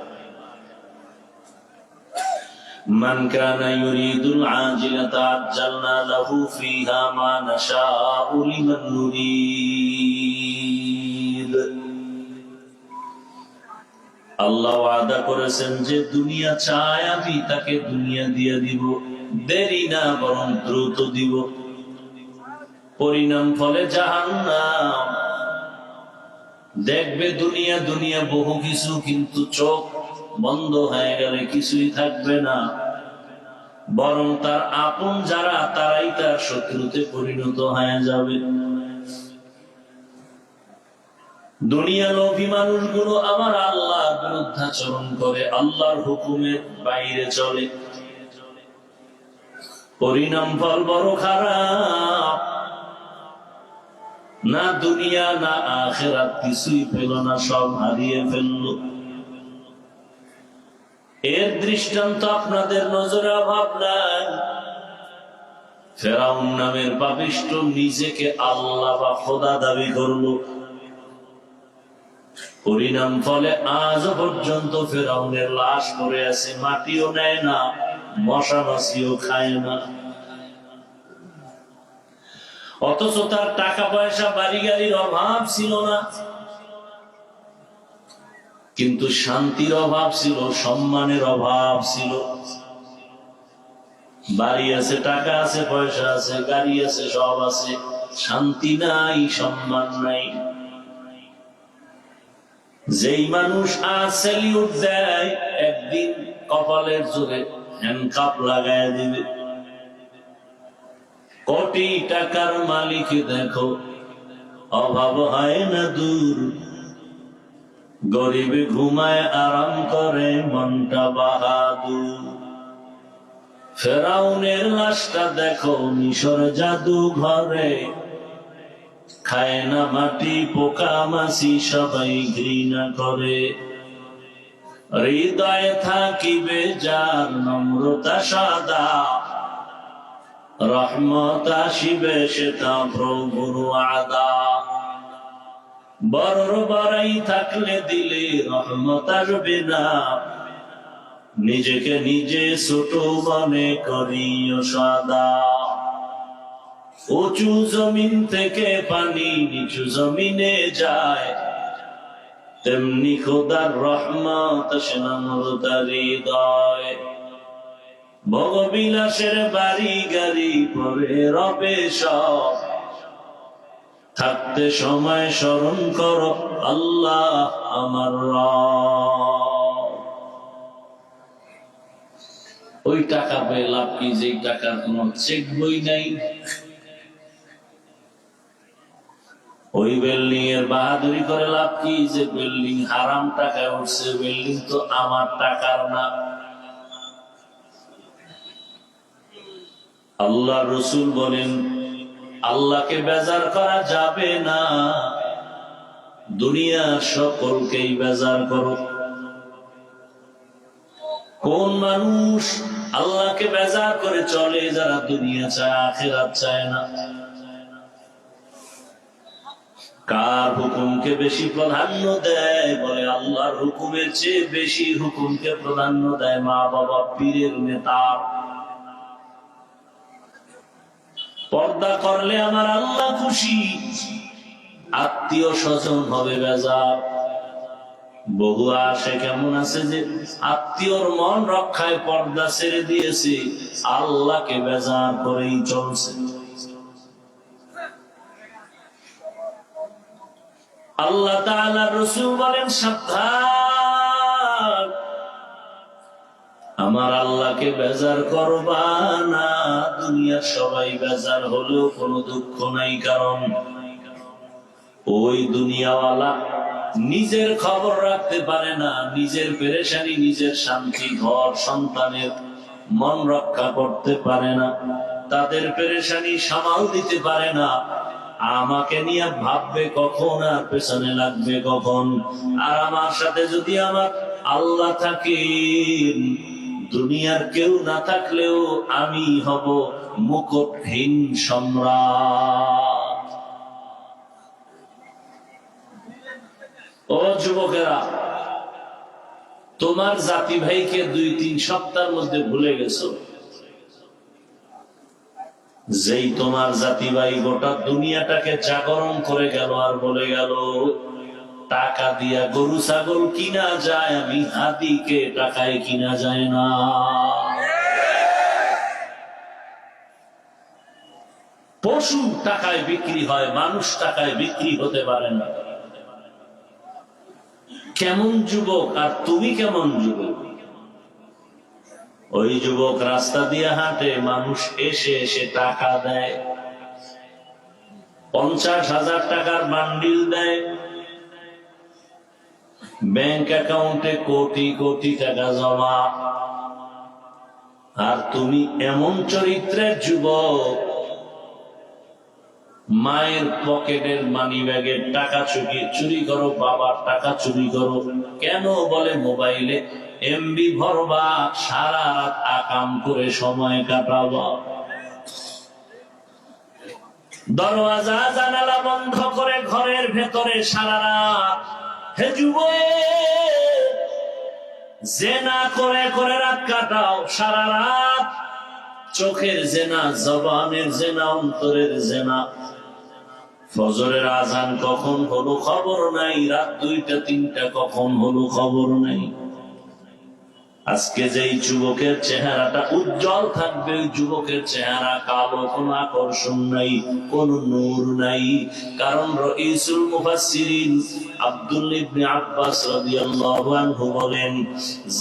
মান কানা ইউরিদুল আজিলাতা আজ্জালনা লাহু ফিহা মা নাশাউ লিমান নুরিদ। আল্লাহ ওয়াদা করেছেন যে দুনিয়া চায় আমি তাকে দুনিয়া দিয়ে দিব, দেরি না বরং দ্রুত দিব। পরিণাম ফলে জাহান্নাম। দেখবে দুনিয়া দুনিয়া বহু কিছু, কিন্তু চোখ বন্ধ হয়ে গেলে কিছুই থাকবে না, বরং তার আপন যারা তারাই তার শত্রুতে পরিণত হয়ে যাবে। দুনিয়া লোভী মানুষগুলো আমার আল্লাহর বিরুদ্ধাচরণ করে, আল্লাহর হুকুমের বাইরে চলে। পরিণাম ফল বড় খারাপ। না দুনিয়া না আখিরাত কিছুই পেল না, সব হারিয়ে ফেলল। এর দৃষ্টান্ত আপনাদের নজরে অভাব নাই। ফেরাউন নামের পাপিষ্ঠ নিজেকে আল্লাহ বা খোদা দাবি করল। পরিণাম ফলে আজ পর্যন্ত ফেরাউনের লাশ পড়ে আছে, মাটিও নেয় না, মশা মাছিও খায় না। অথচ তার টাকা পয়সা, বাড়ি গাড়ির অভাব ছিল না, কিন্তু শান্তির অভাব ছিল, সম্মানের অভাব ছিল। বাড়ি আছে, টাকা আছে, পয়সা আছে, গাড়ি আছে, সব আছে, শান্তি নাই, সম্মান নাই। যেই মানুষ আজ স্যালিউট দেয়, একদিন কপালের জোরে হ্যান্ডকাপ লাগায় দিবে। কোটি টাকার মালিক দেখো, অভাব হয় না দূর, গরিবে ঘুমায় আরাম করে, মনটা বাহাদুর। ফেরাউনের লাশটা দেখো মিশর জাদু ঘরে, খায় না মাটি, পোকা মাছি সবাই ঘৃণা করে। হৃদয়ে থাকিবে যার নম্রতা সাদা, রহমত আসিবে সেটা প্রভুর ওয়াদা। বড় বড়াই থাকলে দিলে রহমত আসবে না, নিজেকে নিজে ছোট মনে করিও সদা। উঁচু জমিন থেকে পানি নিচু জমিনে যায়, তেমনি খোদার রহমত আসে নম্রতার হৃদয়। ভোগবিলাসের বাড়ি গাড়ি পরে রবে সব, থাকতে সময় স্মরণ করো আল্লাহ আমার রব। ওই টাকা পেয়ে লাভ কি, যে টাকার কোন চেক বই নাই? ওই বিল্ডিং এর বাহাদুরি করে লাভ কি, যে বিল্ডিং হারাম টাকায় উঠছে, বিল্ডিং তো আমার টাকার না। আল্লাহ রসুল বলেন আল্লাহকে বেজার করা যাবে না, দুনিয়ার সকলকেই বেজার করো। কোন মানুষ আল্লাহকে বেজার করে চলে? যারা দুনিয়া চায়, আখিরাত চায় না। কার হুকুমকে বেশি প্রাধান্য দেয়? বলে আল্লাহর হুকুমের চেয়ে বেশি হুকুমকে প্রাধান্য দেয় মা বাবা, পীরের, নেতা। পর্দা করলে আমার আল্লাহ খুশি, আত্মীয় স্বজন হবে বেজার। বহু আসে কেমন আছে যে আত্মীয়র মন রক্ষায় পর্দা ছেড়ে দিয়েছে, আল্লাহকে বেজার করেই চলছে। আল্লাহ তাআলা রাসূল বলেন সাবধান, আমার আল্লাহকে বেজার করবা না। দুনিয়ার সবাই বেজার হলেও কোনো দুঃখ নাই, কারণ ওই দুনিয়াওয়ালা নিজের খবর রাখতে পারে না, নিজের পেরেশানি, নিজের শান্তি, ঘর সন্তানের মন রক্ষা করতে পারে না, তাদের পেরেশানি সামাল দিতে পারে না। আমাকে নিয়ে ভাববে কখন আর পেছনে লাগবে কখন। আর আমার সাথে যদি আমার আল্লাহ থাকেন, দুনিয়ার কেউ না থাকলেও আমি হব মুকুটহীন সম্রাট। ও যুবকেরা, তোমার জাতি ভাইকে 2-3 সপ্তাহের মধ্যে ভুলে গেছো। যেই তোমার জাতি ভাই গোটা দুনিয়াটাকে জাগরণ করে গেল আর বলে গেল টাকা দিয়া গরু ছাগল কিনা যায়, আমি হাতিকে টাকায় কিনা যায় না। পশু টাকায় বিক্রি হয়, মানুষ টাকায় বিক্রি হতে পারে না। কেমন যুবক আর তুমি কেমন যুবক? ওই যুবক রাস্তা দিয়ে হাঁটে, মানুষ এসে এসে টাকা দেয়, 50,000 টাকার বান্ডিল দেয়, ব্যাংক অ্যাকাউন্টে কোটি কোটি টাকা জমা। আর তুমি এমন চরিত্রের যুবক, মায়ের পকেটের মানি ব্যাগের টাকা চুরি করো, বাবার টাকা চুরি করো। কেন? বলে মোবাইলে এমবি ভরবা, সারা রাত আকাম করে সময় কাটাবা। দরওয়াজা জানালা বন্ধ করে ঘরের ভেতরে সারা রাত। হে যুবক, জেনা করে করে রাত কাটাও সারা রাত। চোখের জেনা, জবানের জেনা, অন্তরের জেনা। ফজরের আজান কখন হলো খবর নাই, রাত 2টা-3টা কখন হলো খবর নাই। আজকে যেই যুবকের চেহারাটা উজ্জ্বল থাকবে, ওই যুবকের চেহারা কালো, কোনো আকর্ষণ নাই, কোনো নূর নাই। কারণ রাইসুল মুফাসসিরিন আব্দুল্লাহ ইবনে আব্বাস রাদিয়াল্লাহু আনহু বলেন,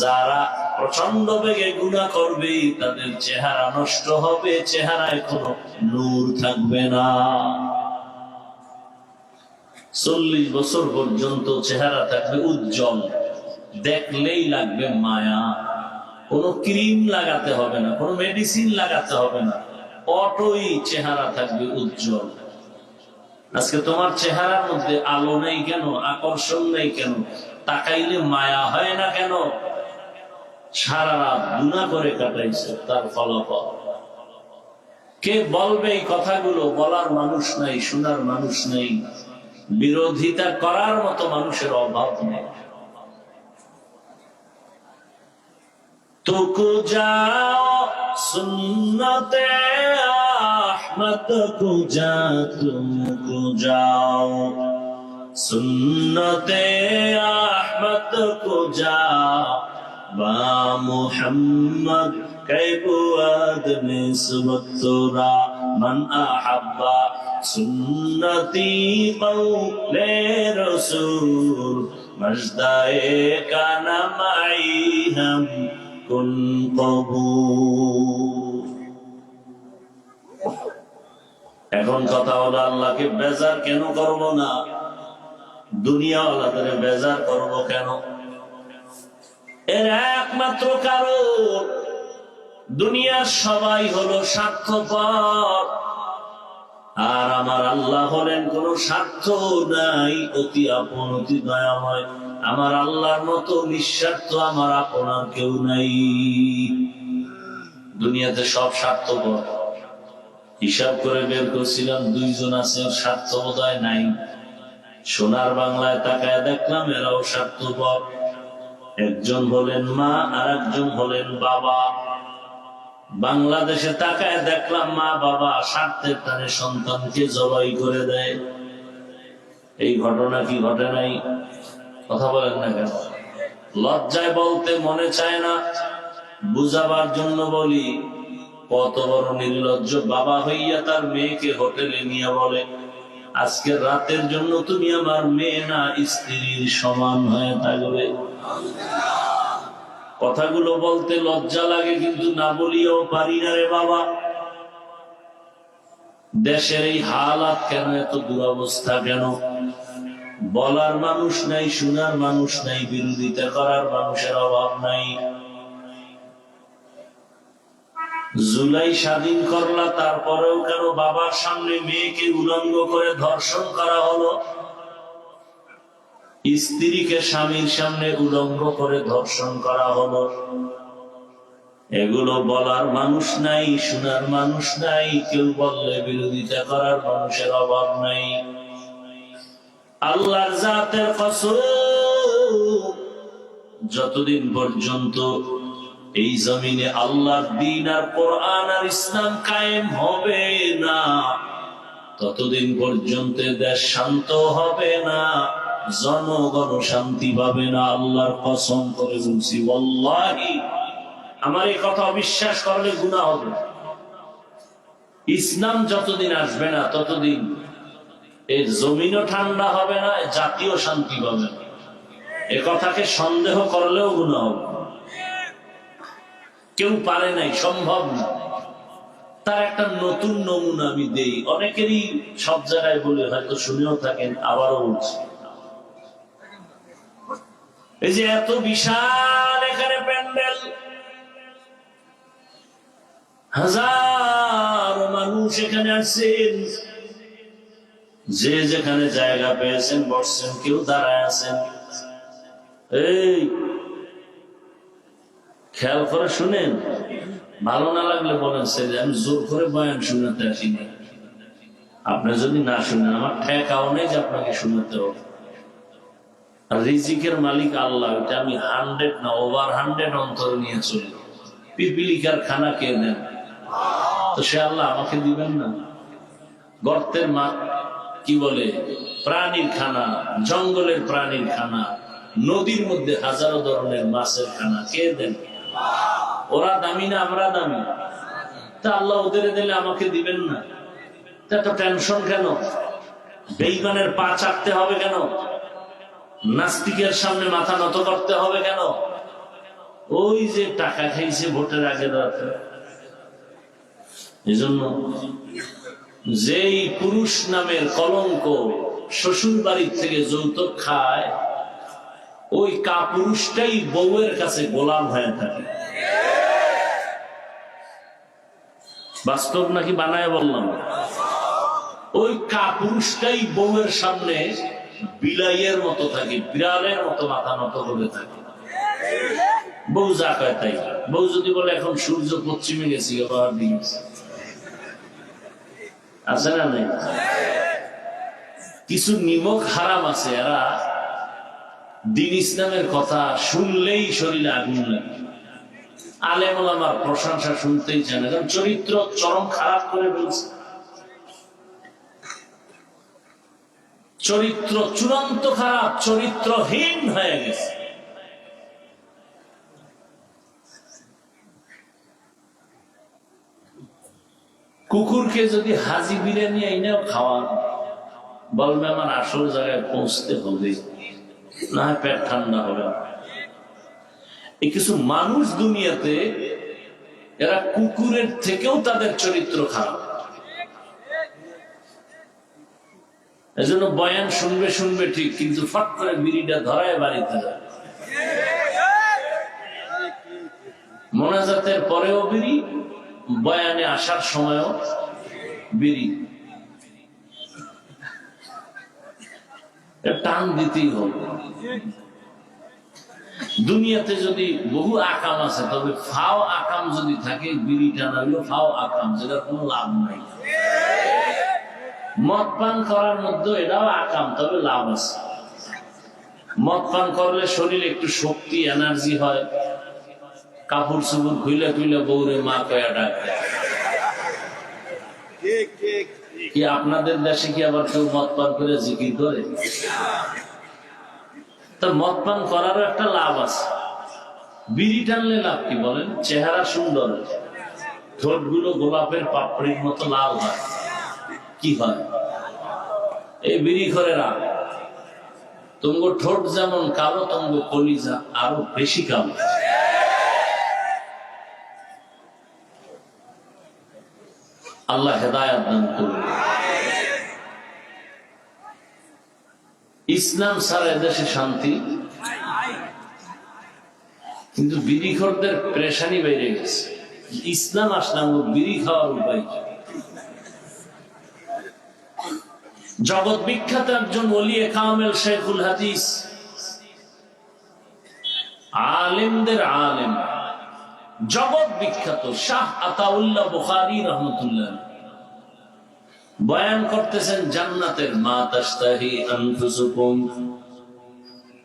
যারা প্রচন্ড বেগে গুনাহ করবে তাদের চেহারা নষ্ট হবে, চেহারায় কোনো নূর থাকবে না। 40 বছর পর্যন্ত চেহারা থাকবে উজ্জ্বল, দেখলেই লাগবে মায়া। কোন ক্রিম লাগাতে হবে না, কোন মেডিসিন লাগাতে হবে না, অটোই চেহারা থাকবে উজ্জ্বল। আজকে তোমার চেহারার মধ্যে আলো নেই কেন? আকর্ষণ নেই কেন? তাকাইলে মায়া হয় না কেন? সারা রাত গুনাহ করে কাটাইছে, তার ফলাফল। কে বলবে এই কথাগুলো? বলার মানুষ নাই, শোনার মানুষ নেই, বিরোধিতা করার মতো মানুষের অভাব নেই। तुको जाओ सुन्नते अहमद को जा, तुमको जाओ सुन्नते अहमद को जा, बा मुहम्मद कैबु आदमी सुबतरा मन अहब्बा सुन्नती कौले रसूल मजदाए का नमाई हम कुन कबूल। এখন কথা হলো আল্লাহকে বেজার কেন করব না? দুনিয়াওয়ালাদের বেজার করব কেন? এর একমাত্র কারণ দুনিয়ার সবাই হলো স্বার্থপর, আর আমার আল্লাহ হলেন কোন স্বার্থ নাই, অতি আপন অতি দয়াময়। আমার আল্লাহর মতো নিঃস্বার্থ আমার আপনার কেউ নাই। দুনিয়াতে সব স্বার্থপর। হিসাব করে বের করছিলাম, দুইজন আছে স্বার্থ বোধহয় নাই। সোনার বাংলায় তাকায় দেখলাম এরাও স্বার্থপর। একজন হলেন মা, আর একজন হলেন বাবা। বাংলাদেশে তাকায় দেখলাম মা বাবা স্বার্থের টানে সন্তানকে জবাই করে দেয়। এই ঘটনা কি ঘটে নাই? কথা বলেন না কেন? লজ্জায় বলতে মনে চায় না, বুঝাবার জন্য বলি। কত বড় নির্লজ্জ বাবা হইয়া তার মেয়েকে হোটেলে নিয়ে বলে, আজকের রাতের জন্য তুমি আমার মেয়ে না, স্ত্রীর সমান হয়ে থাকবে। কথাগুলো বলতে লজ্জা লাগে, কিন্তু না বলিও পারি না রে বাবা। দেশের এই হালাত কেন, এত দুরবস্থা কেন? বলার মানুষ নাই, শোনার মানুষ নাই, বিরোধিতা করার মানুষের অভাব নাই। জুলাই স্বাধীন করলা, তারপরেও কেন বাবার সামনে মেয়েকে উলঙ্গ করে ধর্ষণ করা হলো? স্ত্রীকে স্বামীর সামনে উলঙ্গ করে ধর্ষণ করা হলো। এগুলো বলার মানুষ নাই, শোনার মানুষ নাই, কেউ বললে বিরোধিতা করার মানুষের অভাব নাই। আল্লাহর জাতের কসম, যতদিন পর্যন্ত এই জমিনে আল্লাহর দ্বীন আর কোরআন আর ইসলাম কায়েম হবে না, ততদিন পর্যন্ত দেশ শান্ত হবে না, জনগণ শান্তি পাবে না। আল্লাহর কসম করে বলছি, ওয়াল্লাহি, আমার এই কথা অবিশ্বাস করলে গুনাহ হবে। ইসলাম যতদিন আসবে না, ততদিন এই জমিনও ঠান্ডা হবে না, জাতীয় শান্তি পাবে না। এ কথাকে সন্দেহ করলেও গুনাহ হবে। কেউ পারে নাই, সম্ভব না। তার একটা নতুন নমুনা আমি দেই, অনেকেরই সব জায়গায় বলে, হয়তো শুনেও থাকেন, আবারও বলছি। এই যে এত বিশাল এখানে প্যান্ডেল, হাজার মানুষ এখানে আসছেন, যে যেখানে জায়গা পেয়েছেন বসছেন, কেউ দাঁড়ায় আছেন। এই খেয়াল করে শুনেন, ভালো না লাগলে বলেন, ছেলে আমি জোর করে বয়ান শুনাতে আসিনি। আপনি যদি না শুনেন, আমার ঠেকাও নেই যে আপনাকে শুনাতে হবে। রিজিকের মালিক আল্লাহ, এটা আমি 100 না ওভার 100 অন্তরে নিয়ে চলি। পিপিলিকার খানা কে দেন? তো সে আল্লাহ আমাকে দিবেন না? গর্তের মা কি বলে প্রাণীর খানা, জঙ্গলের প্রাণীর খানা, নদীর মধ্যে হাজারো ধরনের মাছের খানা কে দেন? ওরা দামি না আমরা দামি? তা আল্লাহ ওদের দিলে আমাকে দিবেন না? এত টেনশন কেন? বেঈমানের পা চাটতে হবে কেন? নাস্তিকের সামনে মাথা নত করতে হবে কেন? ওই যে টাকা খাইছে ভোটের আগে রাতে। এজন্য যেই পুরুষ নামের কলঙ্ক শ্বশুর বাড়ির থেকে যৌতুক খায়, ওই কাপুরুষটাই বউয়ের কাছে গোলাম হয়ে থাকে। বাস্তব নাকি বানায় বললাম? ওই কাপুরুষটাই বউয়ের সামনে বিলাইয়ের মতো থাকে, বিড়ালের মতো মাথা নত করে থাকে। বউ যা কয় তাই। বউ যদি বলে এখন সূর্য পশ্চিমে গেছি, আছে না নেই? কিছু নিমক হারাম আছে, এরা দ্বীন ইসলামের কথা শুনলেই শরীরে আগুন লাগে। আলেম ওলামার প্রশংসা শুনতেই চায় না, কারণ চরিত্র চরম খারাপ করে ফেলছে। চরিত্র চূড়ান্ত খারাপ, চরিত্রহীন হয়ে গেছে। কুকুরকে যদি হাজি বিরিয়ানি আইনাও খাওয়ান, বলবে আমার আসল জায়গায় পৌঁছতে হবে, না হয় পেট ঠান্ডা হবে। এই কিছু মানুষ দুনিয়াতে, এরা কুকুরের থেকেও তাদের চরিত্র খারাপ। এজন্য বয়ান শুনবে শুনবে ঠিক, কিন্তু ফট করে বিড়িটা ধরায় বাড়িতে যায়। মোনাজাতের পরেও বিড়ি, বয়ানে আসার সময়ও বিড়ি। টান দিতেই হবে। দুনিয়াতে যদি বহু আকাম আছে, তবে ফাও আকাম যদি থাকে, বিড়ি টানা হলো ফাও আকাম, যেটা কোনো লাভ নাই। মদ পান করার মধ্যে এটাও আকাম, তবে লাভ আছে। মদ পান করলে শরীরে একটু শক্তি, এনার্জি হয়। কাপড় চুপড় খুইলে খুইলে বউরে মা কয়া ডাকে। কি আপনাদের দেশে কি আবার কেউ মদ পান করে জিকির করে? তো মদ পান করারও একটা লাভ আছে। বিড়ি টানলে লাভ কি বলেন? চেহারা সুন্দর, ঠোঁট গুলো গোলাপের পাপড়ির মতো লাল হয়। কি হয়? এই বিড়ি খোরেরা, তোমার ঠোঁট যেমন কালো, তোমার কলিজা আরো বেশি কালো। আল্লাহ হেদায়েত দান করুন। ইসলাম ছাড়া এদেশে শান্তি, কিন্তু বিড়িখোরদের পেরেশানি বেড়ে গেছে। ইসলাম আসলাম বিড়ি খাওয়ার উপায়। জগৎ বিখ্যাত একজন ওলিয়ে কামেল শেখুল হাদিস, আলেমদের আলেম, জগৎ বিখ্যাত শাহ আতাউল্লাহ বুখারী রহমতুল্লাহ বয়ান করতেছেন জান্নাতের মা তাশতাহি আনফুসুকুম,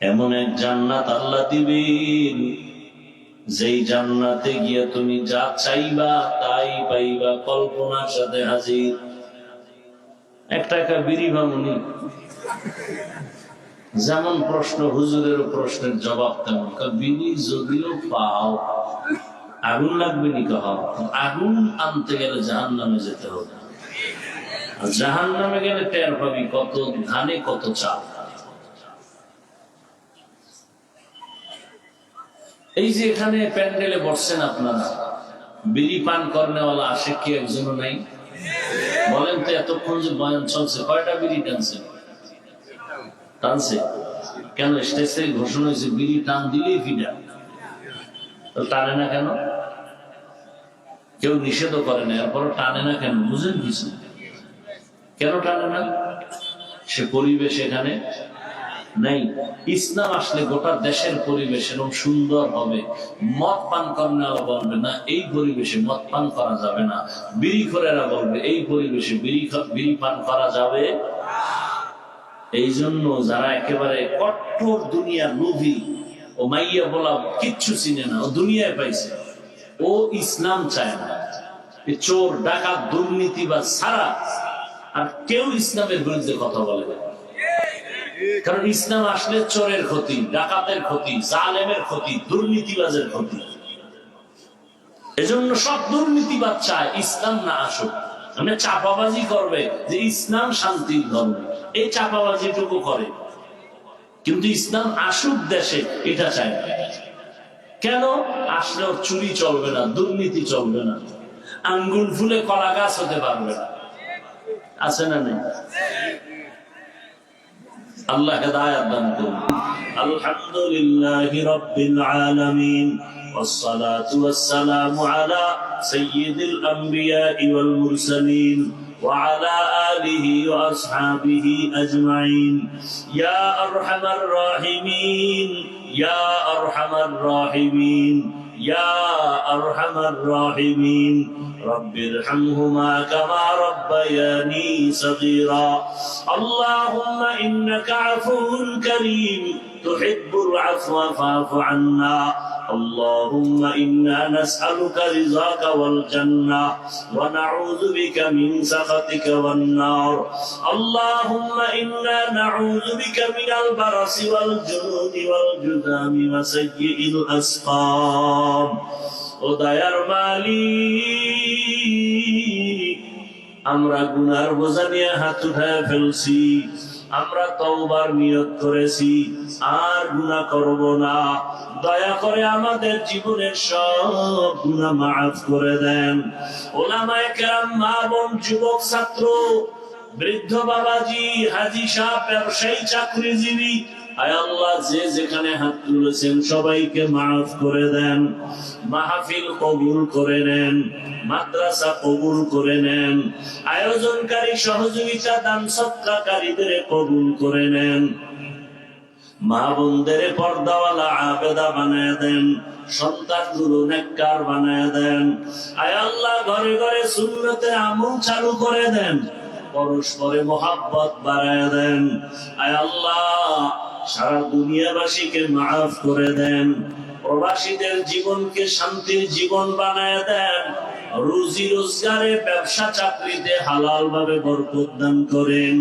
এমন এক জান্নাত আল্লাহ দিবেন যেই জান্নাতে গিয়ে তুমি যা চাইবা তাই পাইবা, কল্পনার সাথে হাজির। একটা বিড়ি ভাঙুনি, যেমন প্রশ্ন হুজুরের প্রশ্নের জবাব তেমন। বিড়ি যদিও পাও, আগুন লাগবে নি? কহ, আগুন আনতে গেলে জাহান্নামে যেতে হবে। জাহান্নামে গেলে টের পাবি কত ধানে কত চাল। এই যে এখানে প্যান্ডেলে বসছেন আপনারা, বিড়ি পান করনেওয়ালা আসে কি একজনও নাই? বলেন তো, এতক্ষণ যে বয়ান চলছে কয়টা বিড়ি টানছে? টানছে কেন? স্টেজ থেকে ঘোষণা হয়েছে বিড়ি টান দিলেই ফিডা। টানে না কেন? কেউ নিষেধও করে না, এরপরও টানে না কেন? বুঝেন কিছু? কেন টানে না? সে পরিবেশ এখানে নাই। ইসলাম আসলে গোটা দেশের পরিবেশ এরকম সুন্দর হবে। মদ পান করার বলবে না এই পরিবেশে মদ পান করা যাবে না, বিড়িখোরেরা বলবে এই পরিবেশে বিড়ি পান করা যাবে। এই জন্য যারা একেবারে কঠোর দুনিয়ার লোভী, ও মাইয়া বলা কিচ্ছু চিনে না, ও দুনিয়ায় পাইছে, ও ইসলাম চায় না। চোর, ডাকাত, দুর্নীতিবাজ ছাড়া আর কেউ ইসলামের বিরুদ্ধে কথা বলে না। কারণ ইসলাম আসলে চোরের ক্ষতি, ডাকাতের ক্ষতি, জালেমের ক্ষতি, দুর্নীতিবাজের ক্ষতি। এজন্য সব দুর্নীতিবাজ চায় ইসলাম না আসুক। মানে চাপাবাজি করবে যে ইসলাম শান্তির ধর্ম, এই চাপাবাজিটুকু করে, কিন্তু ইসলাম আসুক দেশে এটা চায় না। কেন? আসলে ওর চুরি চলবে না, দুর্নীতি চলবে না, আঙ্গুল ফুলে কলা গাছ হতে পারবে না। আছে না নেই? আল্লাহ হেদায়েত দান করুন। আলহামদুলিল্লাহি রাব্বিল আলামিন, والصلاة والسلام على سيد الأنبياء والمرسلين وعلى آله وأصحابه أجمعين. يا أرحم الراحمين، يا أرحم الراحمين، يا أرحم الراحمين. رب ارحمهما كما ربياني صغيرا. اللهم إنك عفو كريم تحب العفو فاعف عنا. اللهم إنا نسألك رضاك والجنة ونعوذ بك من سخطك والنار. اللهم إنا نعوذ بك من البرص والجنون والجذام وسيء الأسقام. ও দয়ার মালিক, আমরা গুনার বোঝা নিয়ে হাত উঠায় ফেলছি, আমরা তওবার নিয়ত করেছি আর গুনাহ করব না। দয়া করে আমাদের জীবনের সব গুনাহ মাফ করে দেন। ওলামায়ে কেরাম, মা বোন, যুবক, ছাত্র, বৃদ্ধ বাবাজি, হাজী সাহেব, ব্যবসায়ী, চাকরিজীবী, আয় আল্লাহ, যে যেখানে হাত তুলেছেন সবাইকে মাফ করে দেন, মাহফিল কবুল করে নেন, মাদ্রাসা কবুল করে নেন, আয়োজনকারী সহযোগিতা দান সৎকারীদের কবুল করে নেন, মা বোনদের পর্দাওয়ালা আবেদা বানায় দেন, সন্তানগুলো নেককার বানায় দেন। আয় আল্লাহ, ঘরে ঘরে সুন্নতের আমল চালু করে দেন, পরস্পরে মোহাব্বত বাড়ায় দেন। আয় আল্লাহ, সারা দুনিয়াবাসীকে মাফ করে দেন, প্রবাসীদের জীবনকে শান্তির জীবন বানায় দেন, রুজি রোজগারে ব্যবসা চাকরিতে হালাল ভাবে বরকত দান করেন,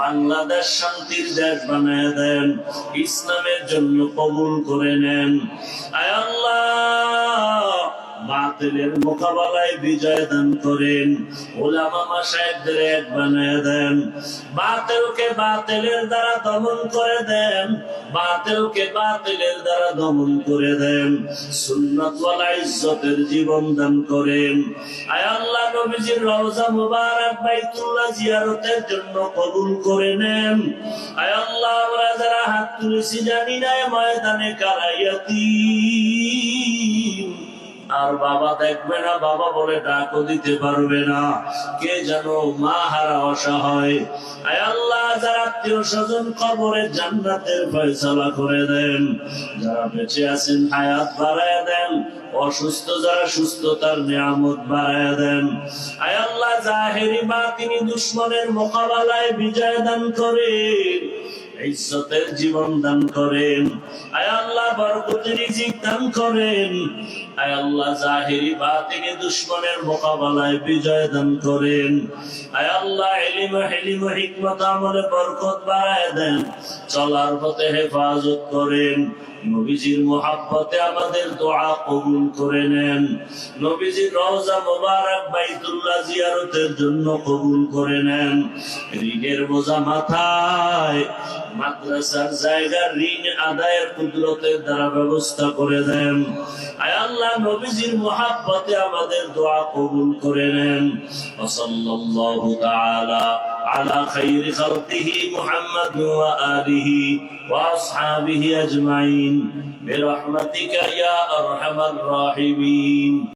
বাংলাদেশ শান্তির দেশ বানায় দেন, ইসলামের জন্য কবুল করে নেন। আয় আল্লাহ, বাতিলের মোকাবেলায় বিজয় দান করেন, উলামা মাশায়েখদের এক বানায় দেন, বাতিলকে বাতিলের দ্বারা দমন করে দেন, বাতিলকে বাতিলের দ্বারা দমন করে দেন, সুন্নাত ওয়াল ইজ্জতের জীবন দান করেন। আয় আল্লাহ, নবীজির রওজা মুবারক বাইতুল্লাহ জিয়ারতের জন্য কবুল করে নেন। আয় আল্লাহ, আমরা যারা হাত তুলেছি জানি না ময়দানে কারাইয়াতি আর বাবা দেখবে না, বাবা বলে ডাকও দিতে পারবে না, কে জানো মা হারা অসহায়। আয় আল্লাহ, যারা আত্মীয় স্বজন কবরে জান্নাতের ফয়সালা করে দেন, যারা বেঁচে আছেন হায়াত বাড়ায় দেন, অসুস্থ যারা সুস্থতার নিয়ামত বাড়ায় দেন। আয় আল্লাহ, জাহেরি বাতিনি দুশমনের মোকাবেলায় বিজয় দান করেন, ইজ্জতের জীবন দান করেন। আয় আল্লাহ, বরকতের রিজিক দান করেন। আয় আল্লাহ, জাহিরি বাতিনি দুশমনের মোকাবেলায় বিজয় দান করেন। আয় আল্লাহ, ইলম হিলম হিকমত আমলে বরকত বাড়ায় দেন, চলার পথে হেফাজত করেন। নবীজির মুহাব্বতে আমাদের দোয়া কবুল করে নেন, নবীজির রওজা মুবারক বাইতুল্লাহ জিয়ারতের জন্য কবুল করে নেন। ঋণের বোঝা মাথায়, মাদ্রাসার জায়গা ঋণ আদায়ের কুদরতের দ্বারা ব্যবস্থা করে দেন। আয় আল্লাহ, নবীজির মুহাব্বতে আমাদের দোয়া কবুল করে নেন। সাল্লাল্লাহু তাআলা আলা খাইরি খালকিহি মুহাম্মাদ ওয়া আলিহি ওয়া আসহাবিহি আজমাইন বিরহমাতিকা ইয়া আরহামার রাহিমিন।